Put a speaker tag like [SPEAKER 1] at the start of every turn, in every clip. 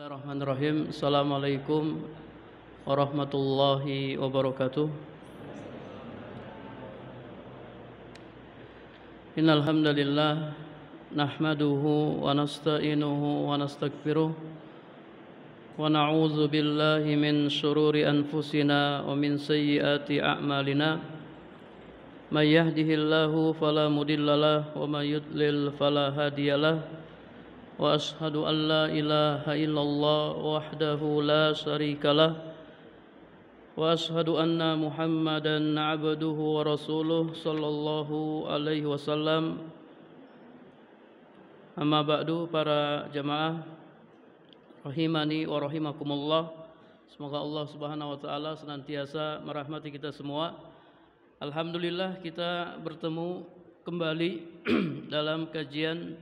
[SPEAKER 1] Bismillahirrahmanirrahim. Assalamualaikum warahmatullahi wabarakatuh. Innal hamdalillah nahmaduhu wa nasta'inuhu wa nastaghfiruh wa na'udzu billahi min shururi anfusina wa min sayyiati a'malina. May yahdihillahu fala mudhillalah wa may yudlil fala hadiyalah. Wa ashhadu an la ilaha illallah wahdahu la syarikalah wa ashhadu anna Muhammadan abduhu wa rasuluh sallallahu alaihi wasallam. Amma ba'du, para jamaah rahimani wa rahimakumullah. Semoga Allah Subhanahu wa taala senantiasa merahmati kita semua. Alhamdulillah kita bertemu kembali dalam kajian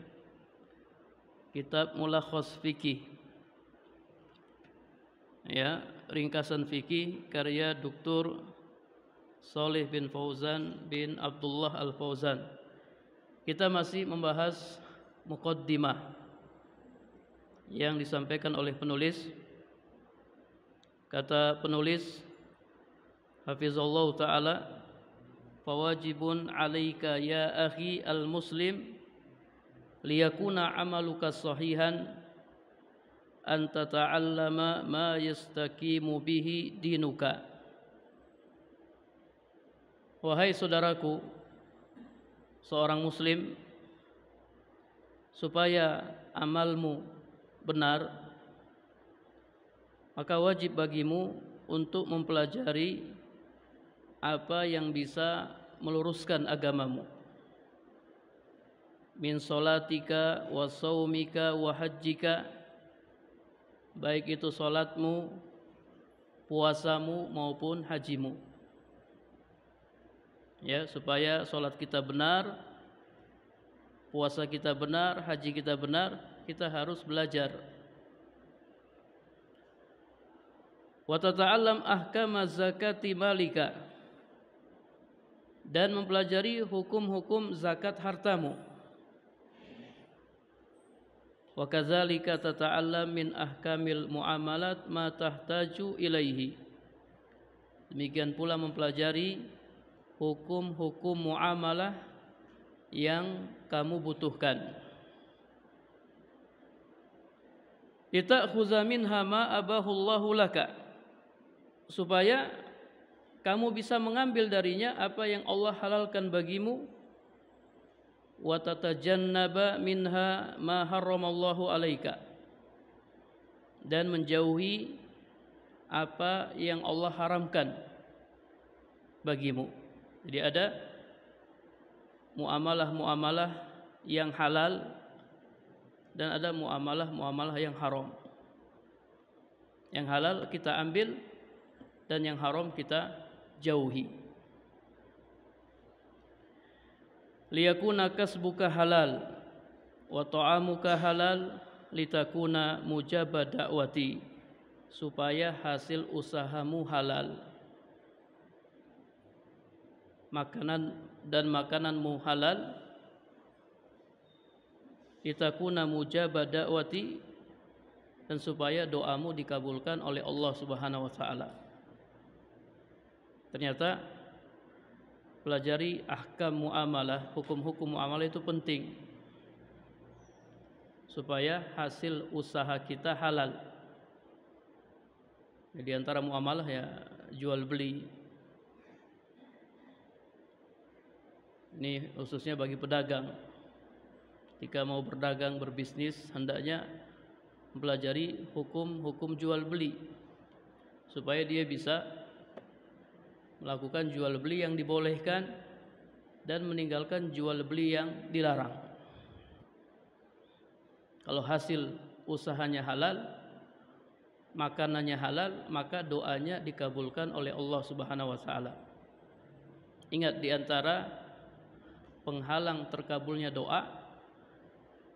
[SPEAKER 1] Kitab Mulakhas Fikih, ya, ringkasan fikih karya Dr. Shalih bin Fauzan bin Abdullah Al-Fauzan. Kita masih membahas muqaddimah yang disampaikan oleh penulis. Kata penulis hafizallahu ta'ala, fawajibun alaika ya akhi al-muslim liyakuna amaluka sahihan an tata'allama ma yastaqimu bihi dinuka. Wahai saudaraku, seorang muslim, supaya amalmu benar, maka wajib bagimu untuk mempelajari apa yang bisa meluruskan agamamu. Min sholatika wa saumika wa hajjika, baik itu salatmu, puasamu maupun hajimu. Ya, supaya salat kita benar, puasa kita benar, haji kita benar, kita harus belajar. Wa tata'allam ahkama zakati malika, dan mempelajari hukum-hukum zakat hartamu. Wa kadzalika tata'allam min ahkamil muamalat ma tahtaju ilaihi. Demikian pula mempelajari hukum-hukum muamalah yang kamu butuhkan. Lita'khudha minha ma abahullahu laka, supaya kamu bisa mengambil darinya apa yang Allah halalkan bagimu. Wa tatajannaba minha ma harramallahu alaika, dan menjauhi apa yang Allah haramkan bagimu. Jadi ada muamalah-muamalah yang halal dan ada muamalah-muamalah yang haram. Yang halal kita ambil dan yang haram kita jauhi. Liyakuna kasbuka halal wa ta'amuka halal litakuna mujaba da'wati, supaya hasil usahamu halal, makanan dan makananmu halal, litakuna mujaba da'wati, dan supaya doamu dikabulkan oleh Allah Subhanahu wa taala. Ternyata pelajari ahkam muamalah, hukum-hukum muamalah itu penting supaya hasil usaha kita halal. Di antara muamalah ya jual beli. Ini khususnya bagi pedagang. Jika mau berdagang, berbisnis, hendaknya mempelajari hukum-hukum jual beli supaya dia bisa melakukan jual beli yang dibolehkan dan meninggalkan jual beli yang dilarang. Kalau hasil usahanya halal, makanannya halal, maka doanya dikabulkan oleh Allah Subhanahu wa taala. Ingat, di antara penghalang terkabulnya doa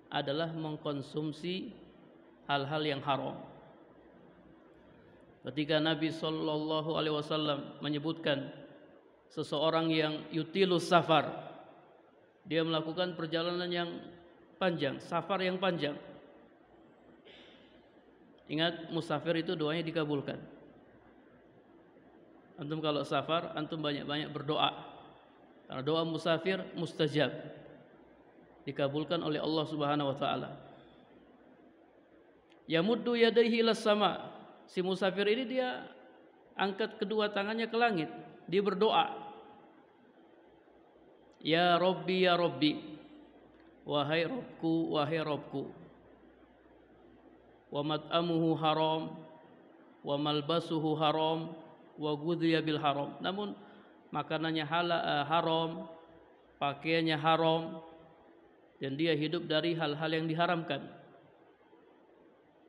[SPEAKER 1] adalah mengkonsumsi hal-hal yang haram. Ketika Nabi sallallahu alaihi wasallam menyebutkan seseorang yang yutilus safar, dia melakukan perjalanan yang panjang, safar yang panjang, Ingat, musafir itu doanya dikabulkan. Antum kalau safar, antum banyak-banyak berdoa. Karena doa musafir mustajab, dikabulkan oleh Allah Subhanahu wa taala. Yamuddu yadayhi ilas sama. Si musafir ini dia angkat kedua tangannya ke langit, dia berdoa. Ya Rabbi, ya Rabbi, wahai Rabbku, wahai Rabbku. Wa mat'amuhu haram, wa malbasuhu haram, wa ghudhiya bil haram. Namun makanannya haram, pakaiannya haram, dan dia hidup dari hal-hal yang diharamkan.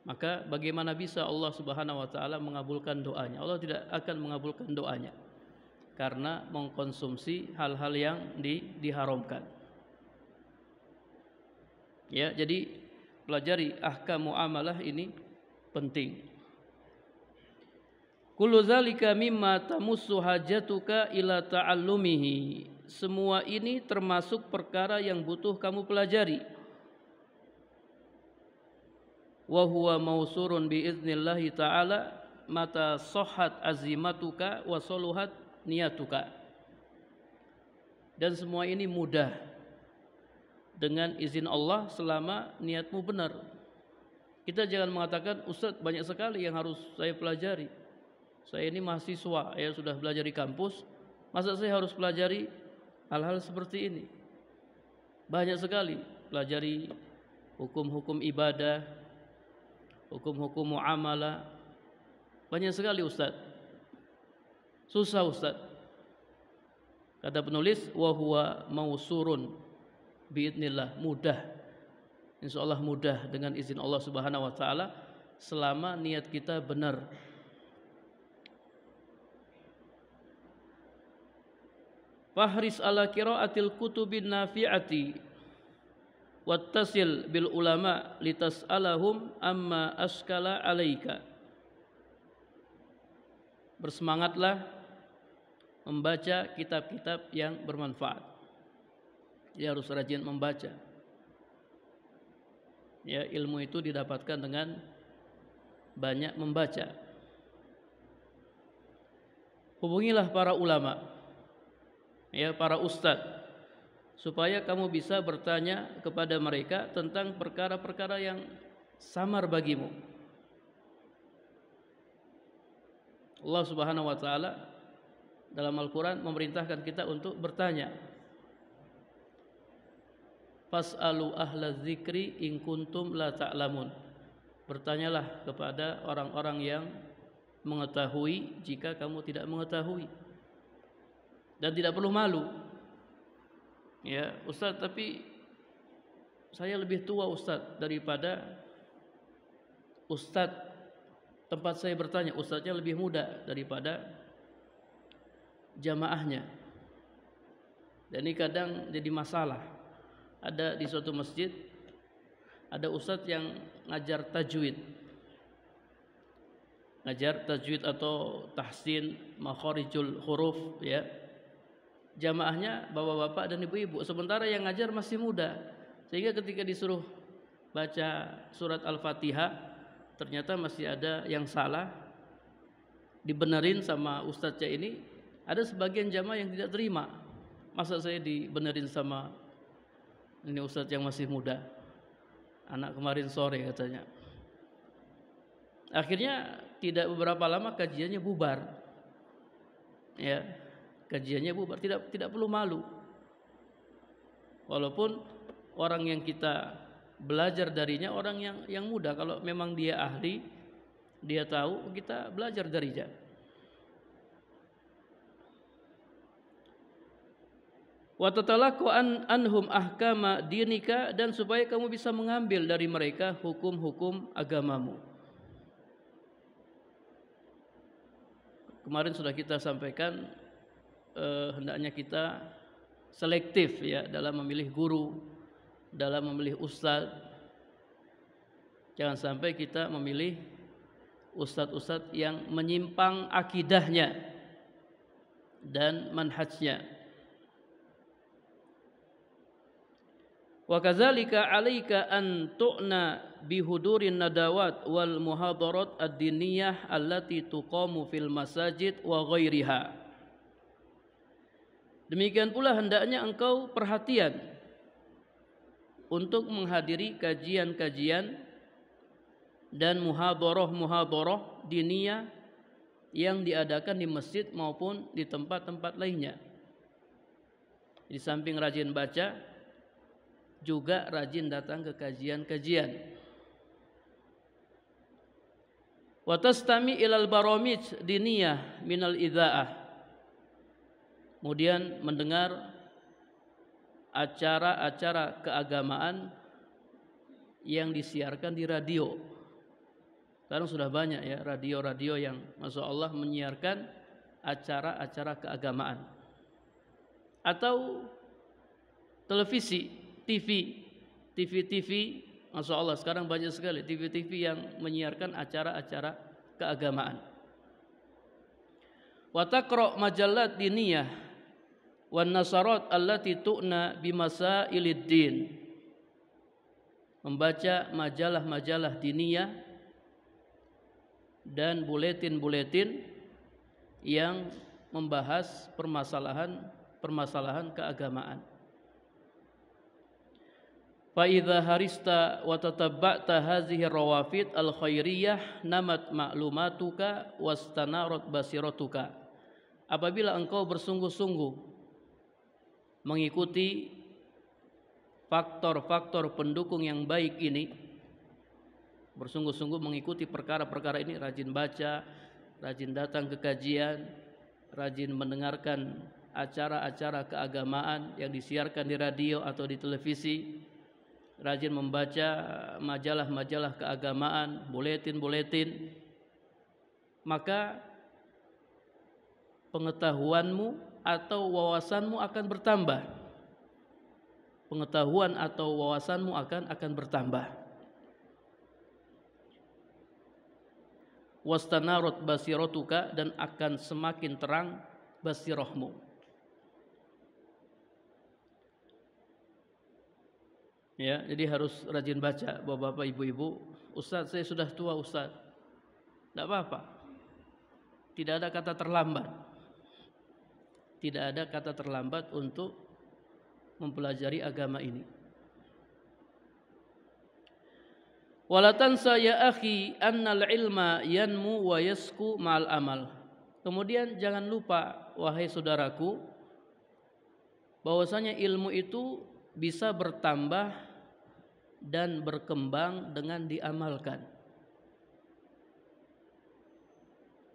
[SPEAKER 1] Maka bagaimana bisa Allah Subhanahu wa taala mengabulkan doanya? Allah tidak akan mengabulkan doanya karena mengkonsumsi hal-hal yang diharamkan. Ya, jadi pelajari ahkam muamalah ini penting. Kullu zalika mimma tamussu hajatuka ila ta'allumihi. Semua ini termasuk perkara yang butuh kamu pelajari. Wa huwa mausurun biiznillahi ta'ala mata sahhat azimatuka wa soluhat niyatuka. Dan semua ini mudah dengan izin Allah selama niatmu benar. Kita jangan mengatakan, Ustaz, banyak sekali yang harus saya pelajari. Saya ini mahasiswa, ya sudah belajar di kampus, masa saya harus pelajari hal-hal seperti ini? Banyak sekali, pelajari hukum-hukum ibadah, hukum-hukum muamalah. Banyak sekali, Ustaz. Susah, Ustaz. Kata penulis, wa huwa mausurun biidnillah, mudah. Insyaallah mudah dengan izin Allah Subhanahu wa taala selama niat kita benar. Fahris ala qiraatil kutubin nafi'ati wattasil bil ulama litas'alahum amma askala alaika. Bersemangatlah membaca kitab-kitab yang bermanfaat. Dia harus rajin membaca. Ya, ilmu itu didapatkan dengan banyak membaca. Hubungilah para ulama, ya, para ustadz, supaya kamu bisa bertanya kepada mereka tentang perkara-perkara yang samar bagimu. Allah Subhanahu wa taala dalam Al-Qur'an memerintahkan kita untuk bertanya. Fas'alu ahla dzikri in kuntum la ta'lamun. Bertanyalah kepada orang-orang yang mengetahui jika kamu tidak mengetahui. Dan tidak perlu malu. Ya, Ustaz, tapi saya lebih tua, Ustaz, daripada Ustaz tempat saya bertanya. Ustaznya lebih muda daripada jamaahnya. Dan ini kadang jadi masalah. Ada di suatu masjid, ada ustadz yang ngajar tajwid. Ngajar tajwid atau tahsin makharijul huruf, ya. Jamaahnya bapak-bapak dan ibu-ibu, sementara yang ngajar masih muda. Sehingga ketika disuruh baca surat Al-Fatihah, ternyata masih ada yang salah. Dibenerin sama ustadznya ini, ada sebagian jamaah yang tidak terima. Masa saya dibenerin sama ini ustadz yang masih muda, anak kemarin sore katanya. Akhirnya tidak beberapa lama kajiannya bubar. Ya, kajiannya bubar. Tidak perlu malu. Walaupun orang yang kita belajar darinya orang yang muda, kalau memang dia ahli, dia tahu, kita belajar darinya. Wa tatalaqu anhum ahkama dinika, dan supaya kamu bisa mengambil dari mereka hukum-hukum agamamu. Kemarin sudah kita sampaikan, hendaknya kita selektif, ya, dalam memilih guru, dalam memilih ustadz. Jangan sampai kita memilih ustadz-ustadz yang menyimpang akidahnya dan manhajnya. Wa kadzalika 'alaika an tu'na bihudurin nadawat wal muhadarat ad-diniyah allati tuqamu fil masajid wa ghairiha. Demikian pula hendaknya engkau perhatian untuk menghadiri kajian-kajian dan muhadharah diniyah yang diadakan di masjid maupun di tempat-tempat lainnya. Di samping rajin baca, juga rajin datang ke kajian-kajian. Wa tastami ilal baramij diniyah minal idzaah. Kemudian mendengar acara-acara keagamaan yang disiarkan di radio. Sekarang sudah banyak ya radio-radio yang Masya Allah menyiarkan acara-acara keagamaan. Atau televisi, TV, Masya Allah sekarang banyak sekali TV yang menyiarkan acara-acara keagamaan. Wa taqra majallat diniyah wan nasarat allati tu'na bimasailid din. Membaca majalah-majalah diniyah dan buletin-buletin yang membahas permasalahan keagamaan. Fa idza harista wa tatabba'ta hadhihi rawafid al khairiyah namat ma'lumatuka wastanarat basiratuka. Apabila engkau bersungguh-sungguh mengikuti faktor-faktor pendukung yang baik ini, bersungguh-sungguh mengikuti perkara-perkara ini, rajin baca, rajin datang ke kajian, rajin mendengarkan acara-acara keagamaan yang disiarkan di radio atau di televisi, rajin membaca majalah-majalah keagamaan, buletin-buletin, maka pengetahuanmu atau wawasanmu akan bertambah. Pengetahuan atau wawasanmu akan bertambah. Wastanarat basiratuka, dan akan semakin terang basirahmu. Ya, jadi harus rajin baca, bapak-bapak, ibu-ibu. Ustaz, saya sudah tua, Ustaz. Tidak apa-apa. Tidak ada kata terlambat. Tidak ada kata terlambat untuk mempelajari agama ini. Wala tansa ya akhi annal ilma yanmu wa yasku ma'al amal. Kemudian jangan lupa wahai saudaraku bahwasanya ilmu itu bisa bertambah dan berkembang dengan diamalkan.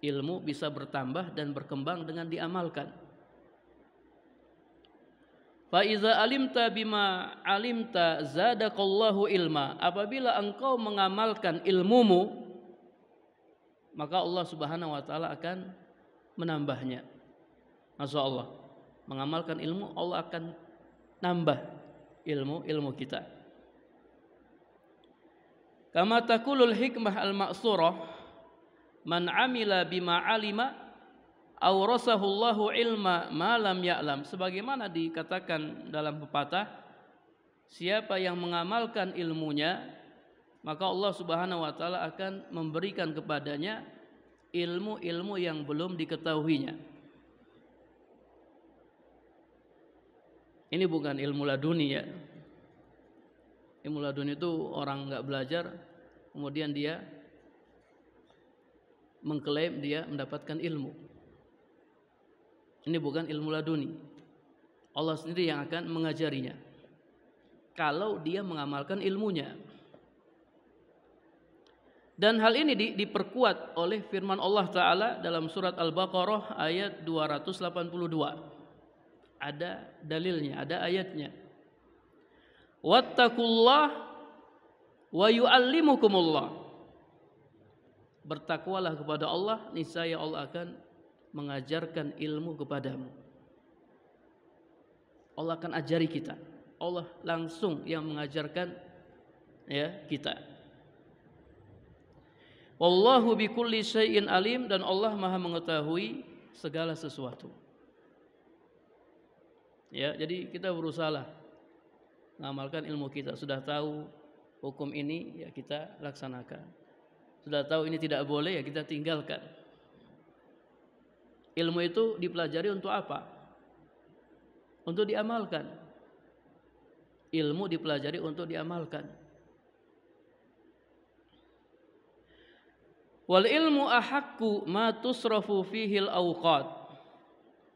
[SPEAKER 1] Ilmu bisa bertambah dan berkembang dengan diamalkan. Fa iza alimta bima alimta zadakallahu ilma. Apabila engkau mengamalkan ilmumu, maka Allah Subhanahu wa taala akan menambahnya. Masya Allah, mengamalkan ilmu, Allah akan nambah ilmu kita. Kama taqulul hikmah al-ma'surah, man amila bima alima awrasahullahu ilma ma lam ya'lam. Sebagaimana dikatakan dalam pepatah, siapa yang mengamalkan ilmunya, maka Allah Subhanahu wa taala akan memberikan kepadanya ilmu-ilmu yang belum diketahuinya. Ini bukan ilmu laduni ya. Ilmu laduni itu orang enggak belajar kemudian dia mengklaim dia mendapatkan ilmu. Ini bukan ilmu laduni. Allah sendiri yang akan mengajarinya kalau dia mengamalkan ilmunya. Dan hal ini diperkuat oleh firman Allah Ta'ala dalam surat Al-Baqarah ayat 282. Ada dalilnya, ada ayatnya. Wattaqullah wa yu'allimukumullah. Bertakwalah kepada Allah, niscaya Allah akan mengajarkan ilmu kepadamu. Allah akan ajari kita. Allah langsung yang mengajarkan ya kita. Wallahu bikulli syai'in alim, dan Allah Maha mengetahui segala sesuatu. Ya, jadi kita berusaha mengamalkan ilmu kita. Sudah tahu hukum ini, ya kita laksanakan. Sudah tahu ini tidak boleh, ya kita tinggalkan. Ilmu itu dipelajari untuk apa? Untuk diamalkan. Ilmu dipelajari untuk diamalkan. Wal ilmu ahaqqu ma tusrafu fihil awqat.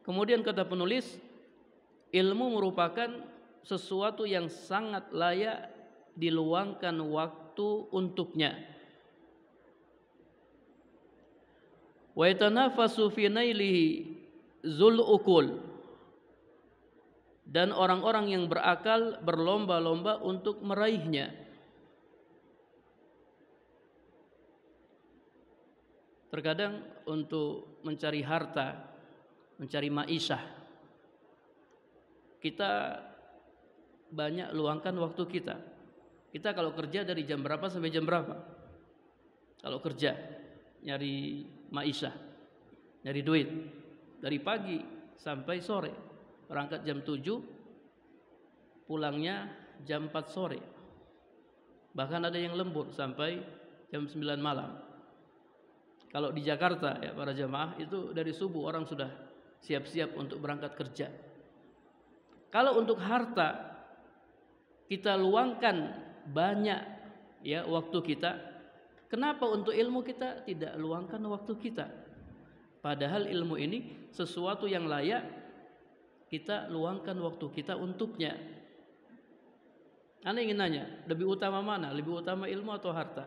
[SPEAKER 1] Kemudian kata penulis, ilmu merupakan sesuatu yang sangat layak diluangkan waktu untuknya. Wa yatanafasu fi nailihi zul ukul. Dan orang-orang yang berakal berlomba-lomba untuk meraihnya. Terkadang untuk mencari harta, mencari ma'isyah, kita banyak luangkan waktu kita. Kita kalau kerja dari jam berapa sampai jam berapa? Kalau kerja, nyari ma'isyah, nyari duit, dari pagi sampai sore. Berangkat jam 7, pulangnya jam 4 sore. Bahkan ada yang lembur sampai jam 9 malam. Kalau di Jakarta ya para jamaah, itu dari subuh orang sudah siap-siap untuk berangkat kerja. Kalau untuk harta kita luangkan banyak ya waktu kita, kenapa untuk ilmu kita tidak luangkan waktu kita? Padahal ilmu ini sesuatu yang layak kita luangkan waktu kita untuknya. Anda ingin nanya, lebih utama mana? Lebih utama ilmu atau harta?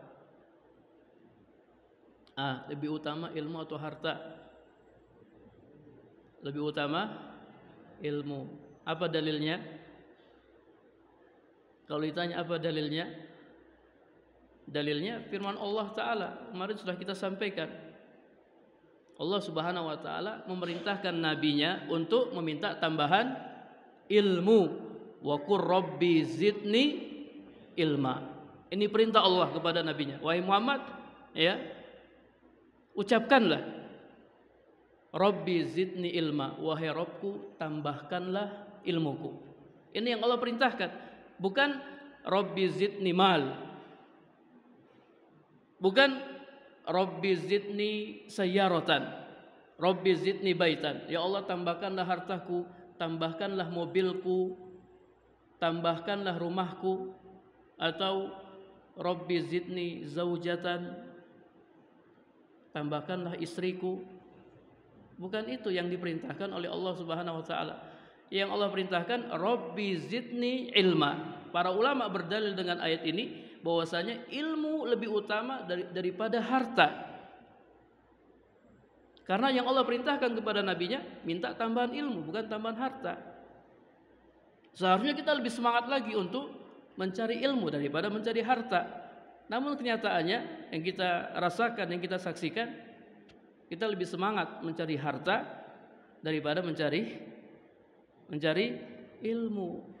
[SPEAKER 1] Lebih utama ilmu atau harta? Lebih utama ilmu. Apa dalilnya? Kalau ditanya apa dalilnya? Dalilnya firman Allah Ta'ala. Kemarin sudah kita sampaikan. Allah Subhanahu wa Ta'ala memerintahkan nabinya untuk meminta tambahan ilmu. Wa qur rabbi zidni ilma. Ini perintah Allah kepada nabinya. Wahai Muhammad, ya, ucapkanlah, Rabbi zidni ilma, wahai Rabbku tambahkanlah ilmuku. Ini yang Allah perintahkan. Bukan Rabbi zidni mal, bukan Rabbi zidni sayyaratan, Rabbi zidni baitan. Ya Allah, tambahkanlah hartaku, tambahkanlah mobilku, tambahkanlah rumahku. Atau Rabbi zidni zaujatan, tambahkanlah istriku. Bukan itu yang diperintahkan oleh Allah Subhanahu wa Ta'ala. Yang Allah perintahkan Rabbi zidni ilma. Para ulama berdalil dengan ayat ini bahwasanya ilmu lebih utama daripada harta. Karena yang Allah perintahkan kepada nabinya minta tambahan ilmu, bukan tambahan harta. Seharusnya kita lebih semangat lagi untuk mencari ilmu daripada mencari harta. Namun kenyataannya yang kita rasakan, yang kita saksikan, kita lebih semangat mencari harta daripada mencari ilmu.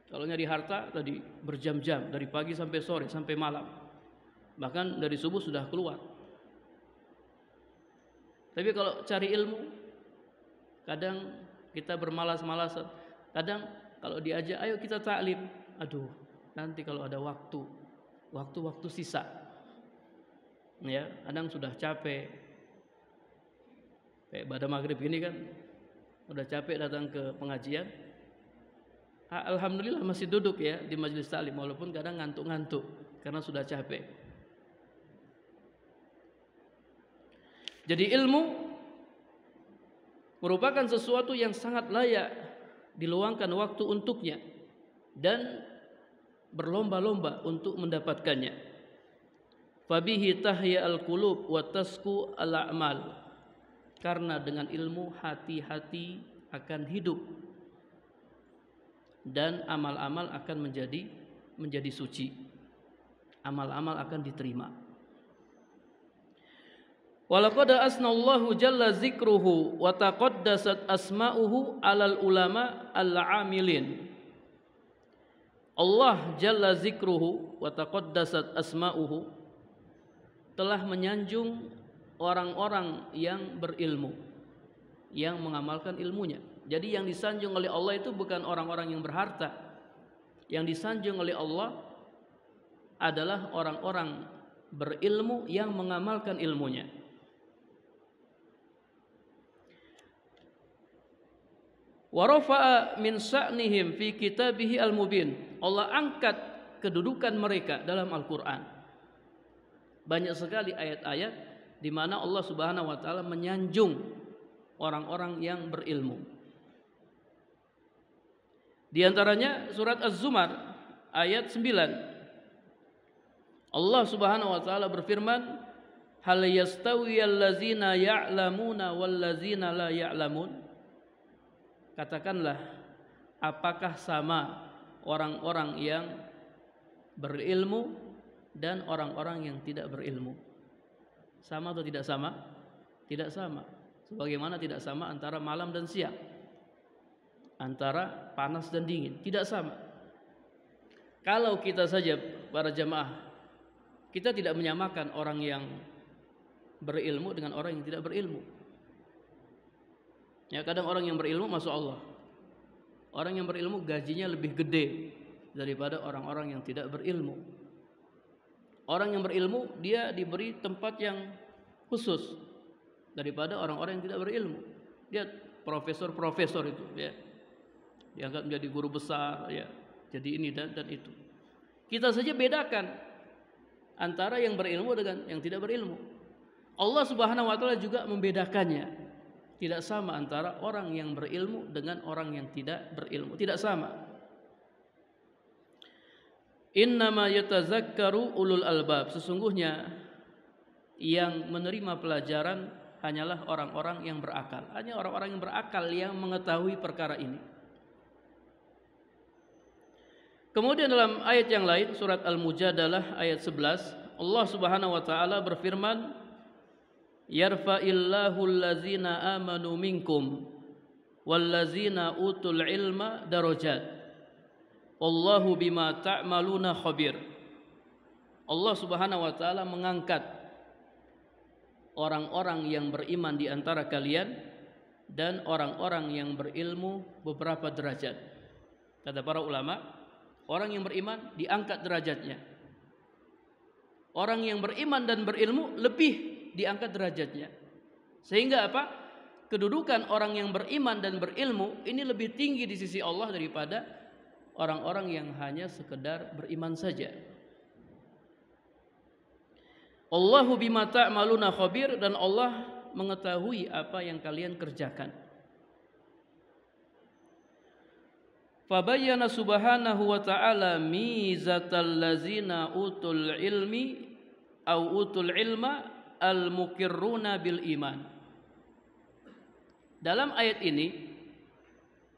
[SPEAKER 1] Kalau nyari harta tadi berjam-jam, dari pagi sampai sore, sampai malam. Bahkan dari subuh sudah keluar. Tapi kalau cari ilmu, kadang kita bermalas-malasan. Kadang kalau diajak, ayo kita taklim. Aduh, nanti kalau ada waktu sisa. Ya, kadang sudah capek. Kayak pada maghrib ini kan, udah capek datang ke pengajian. Alhamdulillah masih duduk ya di majelis taklim, walaupun kadang ngantuk-ngantuk karena sudah capek. Jadi ilmu merupakan sesuatu yang sangat layak diluangkan waktu untuknya dan berlomba-lomba untuk mendapatkannya. Fabihi tahya al-qulub wa tasku al-a'mal. Karena dengan ilmu hati-hati akan hidup dan amal-amal akan menjadi suci. Amal-amal akan diterima. Walaqad asnallahu jalla zikruhu wa taqaddasat asma'uhu 'alal ulama al-'amilin. Allah jalla zikruhu wa taqaddasat asma'uhu telah menyanjung orang-orang yang berilmu, yang mengamalkan ilmunya. Jadi yang disanjung oleh Allah itu bukan orang-orang yang berharta, Yang disanjung oleh Allah adalah orang-orang berilmu yang mengamalkan ilmunya. Wa rafa'a min sa'nihim fi kitabihi al-mubin. Allah angkat kedudukan mereka dalam Al-Qur'an. Banyak sekali ayat-ayat di mana Allah Subhanahu wa taala menyanjung orang-orang yang berilmu. Di antaranya surat Az-Zumar ayat 9. Allah Subhanahu wa taala berfirman, "Hal yastawiyal ladzina ya'lamuna wal ladzina la ya'lamun?" Katakanlah, apakah sama orang-orang yang berilmu dan orang-orang yang tidak berilmu? Sama atau tidak sama? Tidak sama. Sebagaimana tidak sama antara malam dan siang, antara panas dan dingin, tidak sama. Kalau kita saja para jamaah, kita tidak menyamakan orang yang berilmu dengan orang yang tidak berilmu. Ya, kadang orang yang berilmu, masya Allah, orang yang berilmu gajinya lebih gede daripada orang-orang yang tidak berilmu. Orang yang berilmu dia diberi tempat yang khusus daripada orang-orang yang tidak berilmu. Dia profesor itu, ya, dianggap menjadi guru besar, ya, jadi ini dan itu. Kita saja bedakan antara yang berilmu dengan yang tidak berilmu. Allah Subhanahu wa taala juga membedakannya. Tidak sama antara orang yang berilmu dengan orang yang tidak berilmu. Tidak sama. Innama yatazakkaru ulul albab. Sesungguhnya yang menerima pelajaran hanyalah orang-orang yang berakal. Hanya orang-orang yang berakal yang mengetahui perkara ini. Kemudian dalam ayat yang lain, surat Al-Mujadalah ayat 11, Allah Subhanahu wa taala berfirman, yarfa'illahu allazina amanu minkum wallazina utul ilma darajat wallahu bima ta'maluna khabir. Allah Subhanahu wa taala mengangkat orang-orang yang beriman di antara kalian dan orang-orang yang berilmu beberapa derajat. Kata para ulama, orang yang beriman diangkat derajatnya. Orang yang beriman dan berilmu lebih diangkat derajatnya. Sehingga apa? Kedudukan orang yang beriman dan berilmu ini lebih tinggi di sisi Allah daripada orang-orang yang hanya sekedar beriman saja. Allahu bima ta'maluna khabir, dan Allah mengetahui apa yang kalian kerjakan. Fabayyana subhanahu wa ta'ala mizatal lazina utul ilmi au utul ilma al-muqirruna bil iman. Dalam ayat ini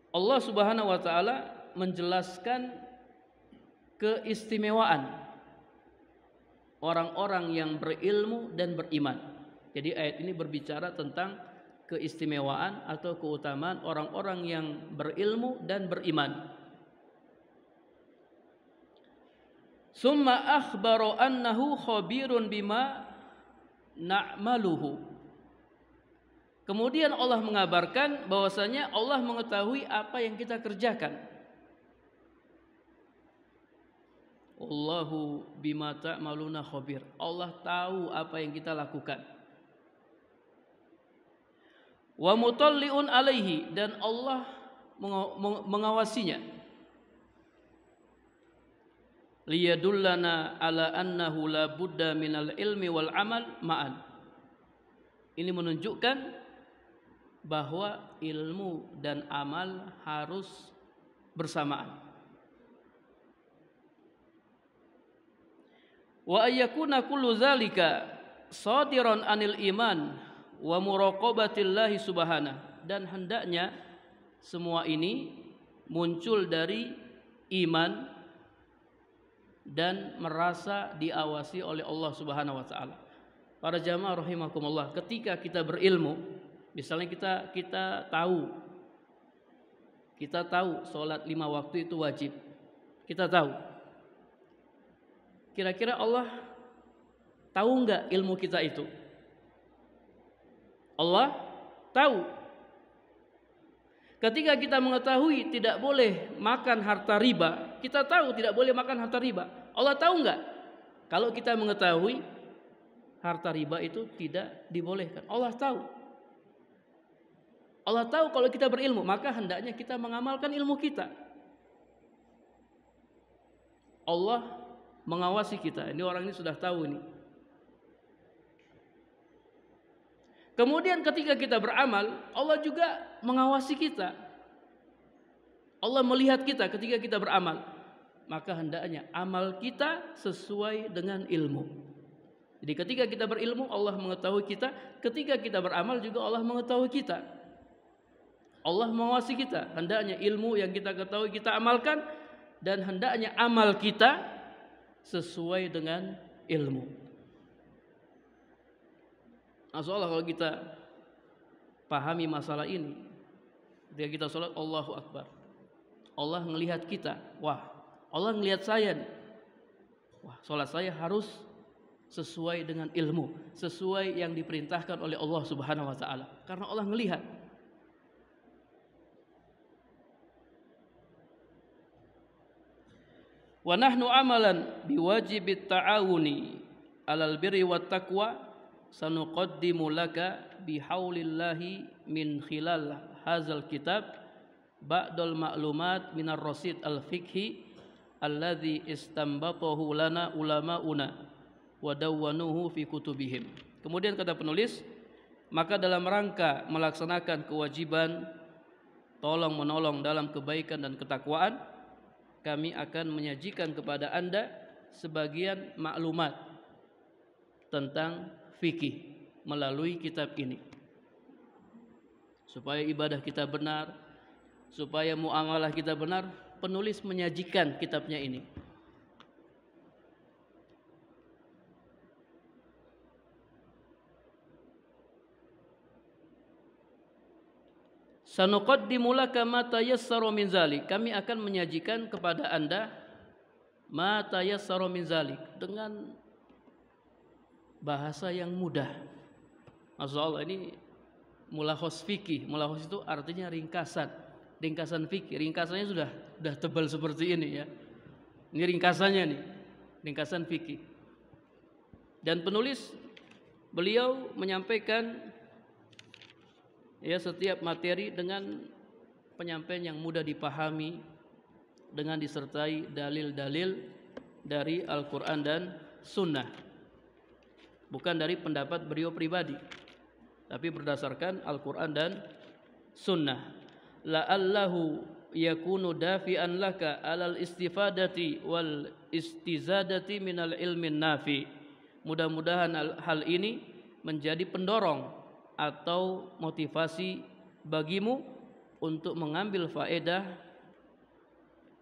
[SPEAKER 1] Allah Subhanahu wa taala menjelaskan keistimewaan orang-orang yang berilmu dan beriman. Jadi ayat ini berbicara tentang keistimewaan atau keutamaan orang-orang yang berilmu dan beriman. Summa akhbaro annahu khabirun bima na'maluhu. Kemudian Allah mengabarkan bahwasanya Allah mengetahui apa yang kita kerjakan. Allahu bima ta'maluna khabir. Allah tahu apa yang kita lakukan. Wa mutalliun alaihi, dan Allah mengawasinya. Liyadullana ala annahu la budda minal ilmi wal amal ma'an. Ini menunjukkan bahwa ilmu dan amal harus bersamaan. Wa ayyakuna kullu zalika sadiran anil iman wa muraqabatillahi subhanahu, dan hendaknya semua ini muncul dari iman dan merasa diawasi oleh Allah Subhanahu wa taala. Para jamaah rahimakumullah, ketika kita berilmu, misalnya kita tahu salat 5 waktu itu wajib. Kita tahu. Kira-kira Allah tahu enggak ilmu kita itu? Allah tahu. Ketika kita mengetahui tidak boleh makan harta riba, Kita tahu tidak boleh makan harta riba. Allah tahu enggak? Kalau kita mengetahui harta riba itu tidak dibolehkan. Allah tahu. Allah tahu kalau kita berilmu, maka hendaknya kita mengamalkan ilmu kita. Allah mengawasi kita. Ini orang ini sudah tahu ini. Kemudian ketika kita beramal, Allah juga mengawasi kita. Allah melihat kita ketika kita beramal. Maka hendaknya amal kita sesuai dengan ilmu. Jadi ketika kita berilmu, Allah mengetahui kita. Ketika kita beramal juga Allah mengetahui kita. Allah mengawasi kita. Hendaknya ilmu yang kita ketahui kita amalkan. Dan hendaknya amal kita sesuai dengan ilmu. Masya Allah kalau kita pahami masalah ini. Ketika kita sholat, Allahu Akbar. Allah melihat kita. Wah, Allah melihat saya nih. Wah, sholat saya harus sesuai dengan ilmu, sesuai yang diperintahkan oleh Allah Subhanahu wa taala. Karena Allah melihat. Wa nahnu amalan biwajibit ta'awuni 'alal birri wat taqwa sanuqaddimu laka bihaulillahi min khilal hadzal kitab ba'dal ma'lumat minar rasid al-fiqhi alladzi istanbatahu lana ulama'una wa dawwanuhu fi kutubihim. Kemudian kata penulis, maka dalam rangka melaksanakan kewajiban tolong menolong dalam kebaikan dan ketakwaan, kami akan menyajikan kepada Anda sebagian maklumat tentang fikih melalui kitab ini. Supaya ibadah kita benar, supaya muamalah kita benar, penulis menyajikan kitabnya ini. Sanuqaddimu laka ma tayassara min zalik. Kami akan menyajikan kepada Anda ma tayassara min zalik dengan bahasa yang mudah. Masyaallah, ini mulahos fikih. Mulahos itu artinya ringkasan. Ringkasan fikih. Ringkasannya sudah tebal seperti ini ya. Ini ringkasannya nih. Ringkasan fikih. Dan penulis beliau menyampaikan ya setiap materi dengan penyampaian yang mudah dipahami dengan disertai dalil-dalil dari Al-Quran dan Sunnah, bukan dari pendapat beliau pribadi, tapi berdasarkan Al-Quran dan Sunnah. La'allahu yakunu dafi'an laka alal istifadati wal istizadati minal ilmin nafi. Mudah-mudahan hal ini menjadi pendorong atau motivasi bagimu untuk mengambil faedah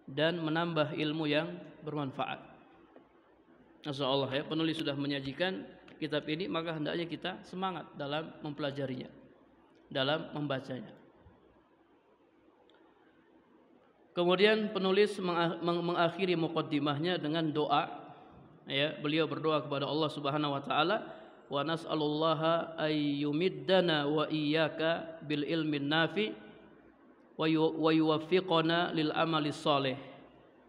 [SPEAKER 1] dan menambah ilmu yang bermanfaat. Masyaallah ya, penulis sudah menyajikan kitab ini, maka hendaknya kita semangat dalam mempelajarinya, dalam membacanya. Kemudian penulis mengakhiri muqaddimahnya dengan doa. Ya, beliau berdoa kepada Allah Subhanahu wa taala, wa nas'alullaha ayyumiddana wa iyyaka bil ilmin nafi wa yuwaffiqana lil amali shalih.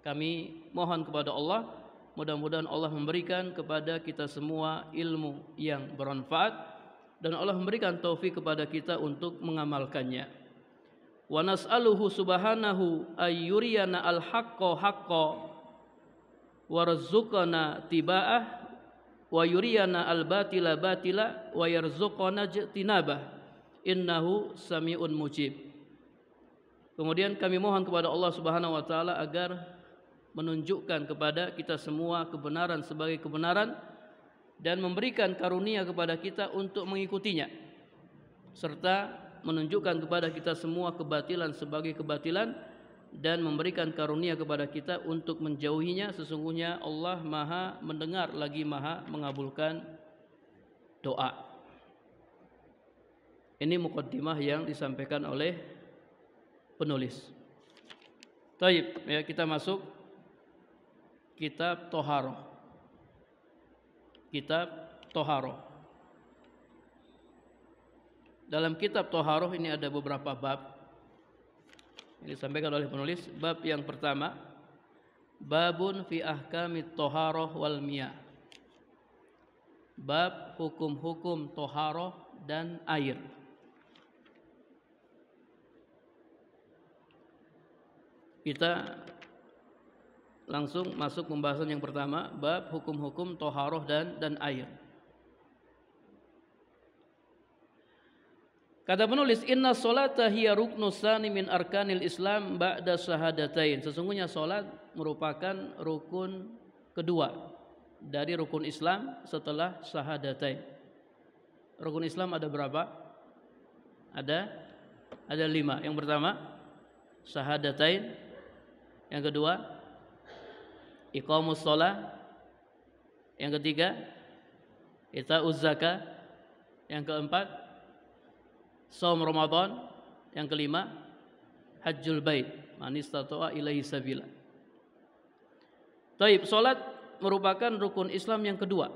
[SPEAKER 1] Kami mohon kepada Allah, mudah-mudahan Allah memberikan kepada kita semua ilmu yang bermanfaat dan Allah memberikan taufik kepada kita untuk mengamalkannya. Wa nas'aluhu subhanahu ayyuriyana al-haqqa haqqa warzuqana tiba'ah wa yuriyana al-batila batila wa yarzuqana ijtinabah innahu sami'un mujib. Kemudian kami mohon kepada Allah Subhanahu wa taala agar menunjukkan kepada kita semua kebenaran sebagai kebenaran dan memberikan karunia kepada kita untuk mengikutinya, serta menunjukkan kepada kita semua kebatilan sebagai kebatilan dan memberikan karunia kepada kita untuk menjauhinya. Sesungguhnya Allah Maha mendengar lagi Maha mengabulkan doa. Ini muqaddimah yang disampaikan oleh penulis. Taib, ya, kita masuk kitab Thaharah. Kitab Thaharah. Dalam kitab Thaharah ini ada beberapa bab yang disampaikan oleh penulis. Bab yang pertama, Babun fi ahkamit thaharah wal miyah. Bab hukum-hukum thaharah dan air. Kita langsung masuk pembahasan yang pertama, bab hukum-hukum thaharah dan air. Kata penulis, inna sholata hiya ruknus tsani min arkanil Islam ba'da syahadatain. Sesungguhnya salat merupakan rukun kedua dari rukun Islam setelah syahadatain. Rukun Islam ada berapa? Ada 5. Yang pertama syahadatain. Yang kedua iqamus shalah. Yang ketiga ita'uz zakah. Yang keempat shaum Ramadan. Yang kelima hajjul bait man istata'a ilaihi sabila. Taib, salat merupakan rukun Islam yang kedua.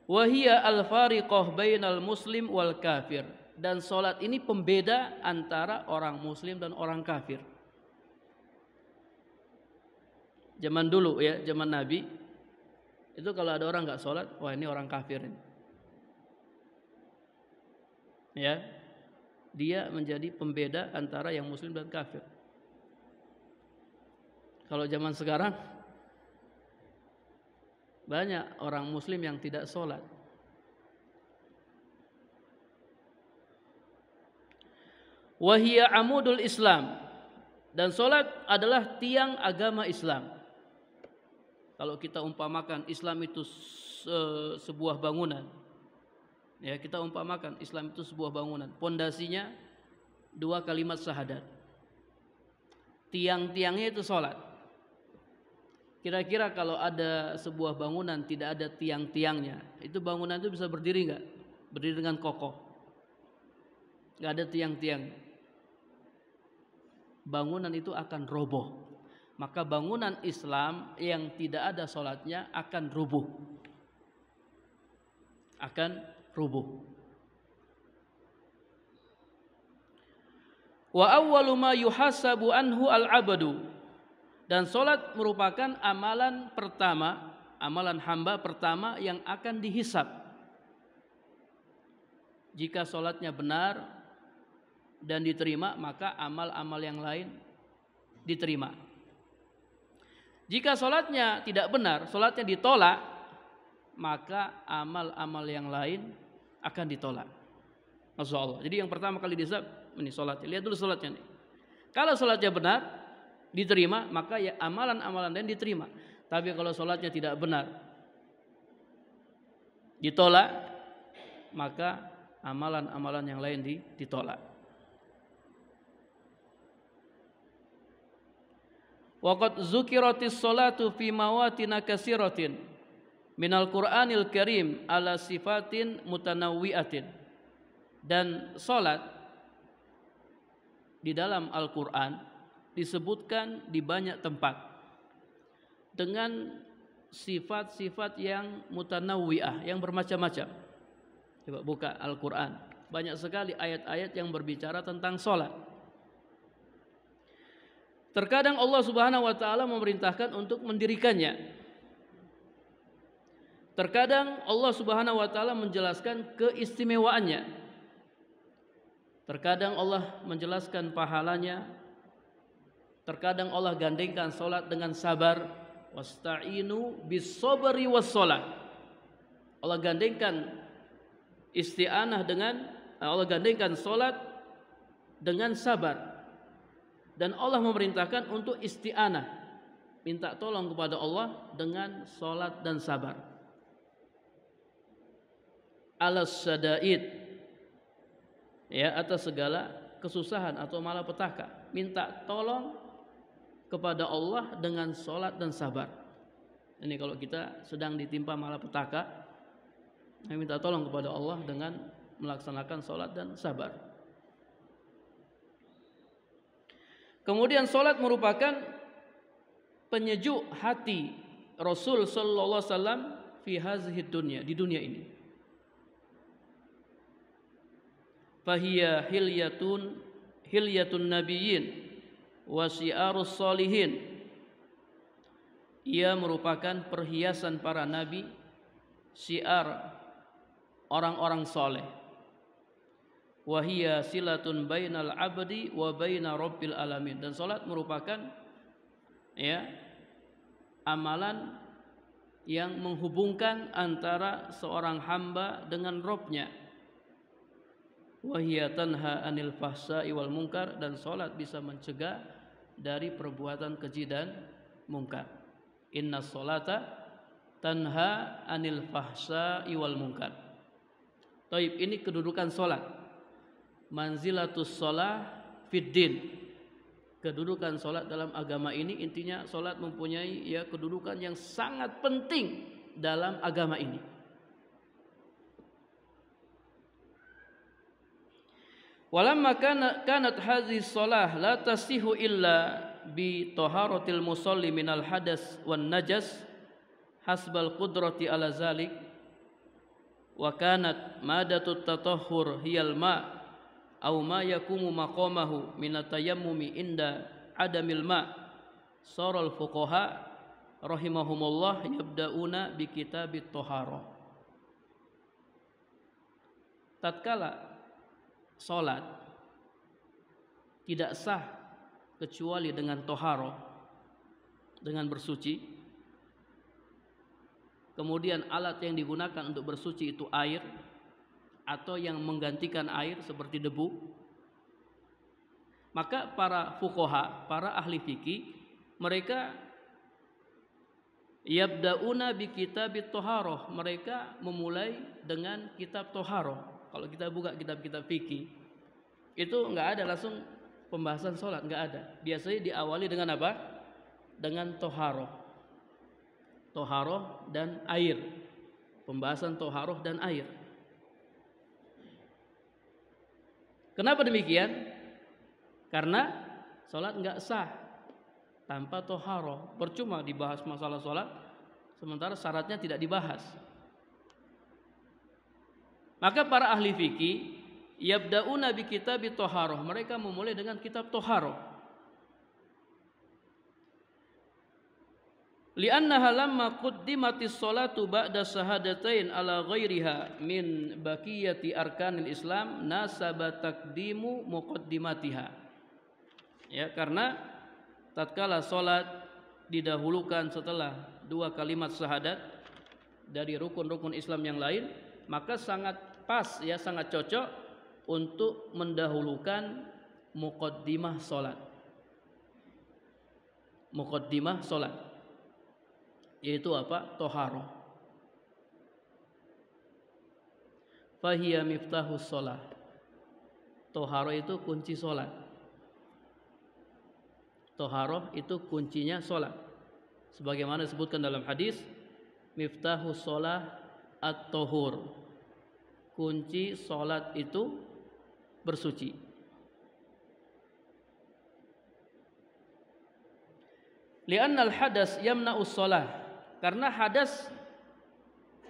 [SPEAKER 1] Wa hiya al-fariqah bainal muslim wal kafir. Dan salat ini pembeda antara orang muslim dan orang kafir. Zaman dulu ya, zaman Nabi itu kalau ada orang enggak salat, wah ini orang kafir ini. Ya, dia menjadi pembeda antara yang muslim dan kafir. Kalau zaman sekarang banyak orang muslim yang tidak sholat. Wahia amudul Islam. Dan sholat adalah tiang agama Islam. Kalau kita umpamakan Islam itu sebuah bangunan, ya, kita umpamakan Islam itu sebuah bangunan. Pondasinya 2 kalimat syahadat. Tiang-tiangnya itu sholat. Kira-kira kalau ada sebuah bangunan tidak ada tiang-tiangnya, itu bangunan itu bisa berdiri enggak? Berdiri dengan kokoh. Enggak ada tiang-tiang. Bangunan itu akan roboh. Maka bangunan Islam yang tidak ada sholatnya akan rubuh. Akan rubuh. Wa awwalu ma yuhasabu anhu al-'abdu. Dan salat merupakan amalan pertama, amalan hamba pertama yang akan dihisab. Jika salatnya benar dan diterima, maka amal-amal yang lain diterima. Jika salatnya tidak benar, salatnya ditolak, maka amal-amal yang lain akan ditolak. Masya Allah. Jadi yang pertama kali dihisab ini salatnya. Lihat dulu salatnya nih. Kalau salatnya benar diterima, maka ya amalan-amalan lain diterima. Tapi kalau salatnya tidak benar ditolak, maka amalan-amalan yang lain ditolak. Waqad zukiratis salatu fi mawatin katsiratin minal Qur'anil Karim ala sifatin mutanawwi'atin. Dan salat di dalam Al-Qur'an disebutkan di banyak tempat dengan sifat-sifat yang mutanawwi'ah, yang bermacam-macam. Coba buka Al-Qur'an. Banyak sekali ayat-ayat yang berbicara tentang salat. Terkadang Allah Subhanahu wa taala memerintahkan untuk mendirikannya. Terkadang Allah Subhanahu wa taala menjelaskan keistimewaannya. Terkadang Allah menjelaskan pahalanya. Terkadang Allah gandengkan salat dengan sabar. Wasta'inu bis-sabri was-shalah. Allah gandengkan isti'anah dengan Allah gandengkan salat dengan sabar. Dan Allah memerintahkan untuk isti'anah, minta tolong kepada Allah dengan salat dan sabar. Alas syada'id, ya, atas segala kesusahan atau malapetaka, minta tolong kepada Allah dengan salat dan sabar. Ini kalau kita sedang ditimpa malapetaka, minta tolong kepada Allah dengan melaksanakan salat dan sabar. Kemudian salat merupakan penyejuk hati Rasul sallallahu alaihi wasallam fi hazihi dunya, di dunia ini. Fahiya hilyatun nabiyyin wa syiarus sholihin. Ia merupakan perhiasan para nabi, syiar orang-orang soleh. Wa hiya silatun bainal abdi wa baina rabbil alamin. Dan salat merupakan ya amalan yang menghubungkan antara seorang hamba dengan Rabb-nya. Wa hiya tanha 'anil fahsya'i wal munkar. Dan salat bisa mencegah dari perbuatan keji dan mungkar. Inna sholata tanha 'anil fahsya'i wal munkar. Taib, ini kedudukan salat. Manzilatus shalah fid din. Kedudukan salat dalam agama ini, intinya salat mempunyai ya kedudukan yang sangat penting dalam agama ini. Walamma kanat hadhihi shalah la tasihu illa bi taharatil musalli minal hadas wan najas hasbal qudrati ala zalik, wa kanat madatut tatahhur hiyal ma' aw ma yakumu maqamahu min at-tayammumi inda adamil ma'. Saral fuqaha rahimahumullah yabda'una bi kitabit taharah. Tatkala salat tidak sah kecuali dengan taharah, dengan bersuci. Kemudian alat yang digunakan untuk bersuci itu air atau yang menggantikan air seperti debu. Maka para fuqaha, para ahli fikih, mereka yabda'una bi kitabit taharah. Mereka memulai dengan kitab taharah. Kalau kita buka kitab-kitab fikih, itu enggak ada langsung pembahasan salat, enggak ada. Biasanya diawali dengan apa? Dengan taharah. Taharah dan air. Pembahasan taharah dan air. Kenapa demikian? Karena salat enggak sah tanpa taharah. Percuma dibahas masalah salat sementara syaratnya tidak dibahas. Maka para ahli fikih yabda'una bi kitabit taharah. Mereka memulai dengan kitab taharah. Li'annaha lamma quddimatis salatu ba'da shahadatain ala ghairiha min baqiyati arkanil Islam nasaba taqdimu muqaddimatiha. Ya, karena tatkala salat didahulukan setelah dua kalimat syahadat dari rukun-rukun Islam yang lain, maka sangat pas ya, sangat cocok untuk mendahulukan muqaddimah salat. Muqaddimah salat yaitu apa? Taharah. Fahiya miftahus shalah. Taharah itu kunci salat. Taharah itu kuncinya salat. Sebagaimana disebutkan dalam hadis, miftahus shalah at-tahur. Kunci salat itu bersuci. Li'annal hadas yamna'us shalah. Karena hadas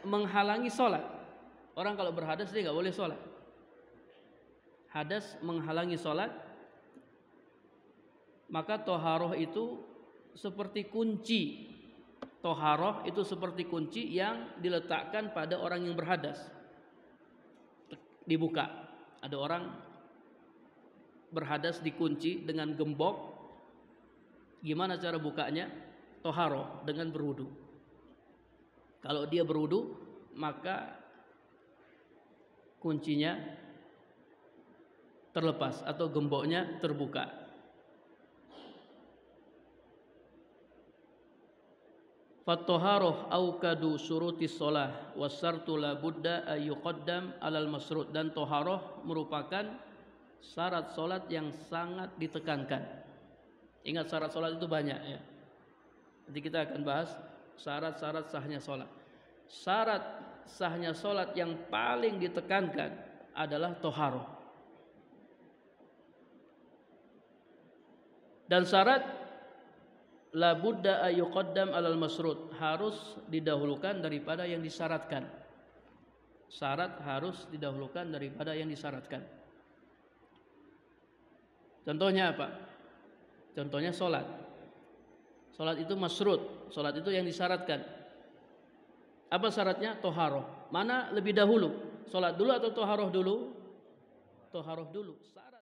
[SPEAKER 1] menghalangi salat. Orang kalau berhadas dia enggak boleh salat. Hadas menghalangi salat. Maka taharah itu seperti kunci. Taharah itu seperti kunci yang diletakkan pada orang yang berhadas. Dibuka. Ada orang berhadas dikunci dengan gembok. Gimana cara bukanya? Taharah, dengan berwudu. Kalau dia berwudu, maka kuncinya terlepas atau gemboknya terbuka. Fattaharah aukadu syurutis shalah wasartu la budda ayyuqaddam alal masrut. Dan taharah merupakan syarat salat yang sangat ditekankan. Ingat, syarat salat itu banyak ya. Nanti kita akan bahas syarat-syarat sahnya salat. Syarat sahnya salat yang paling ditekankan adalah taharah. Dan syarat la budda ayyuqaddam alal masrut, harus didahulukan daripada yang disyaratkan. Syarat harus didahulukan daripada yang disyaratkan. Contohnya apa? Contohnya sholat. Sholat itu masyrut, sholat itu yang disyaratkan. Apa syaratnya? Toharoh. Mana lebih dahulu? Sholat dulu atau toharoh dulu? Toharoh dulu.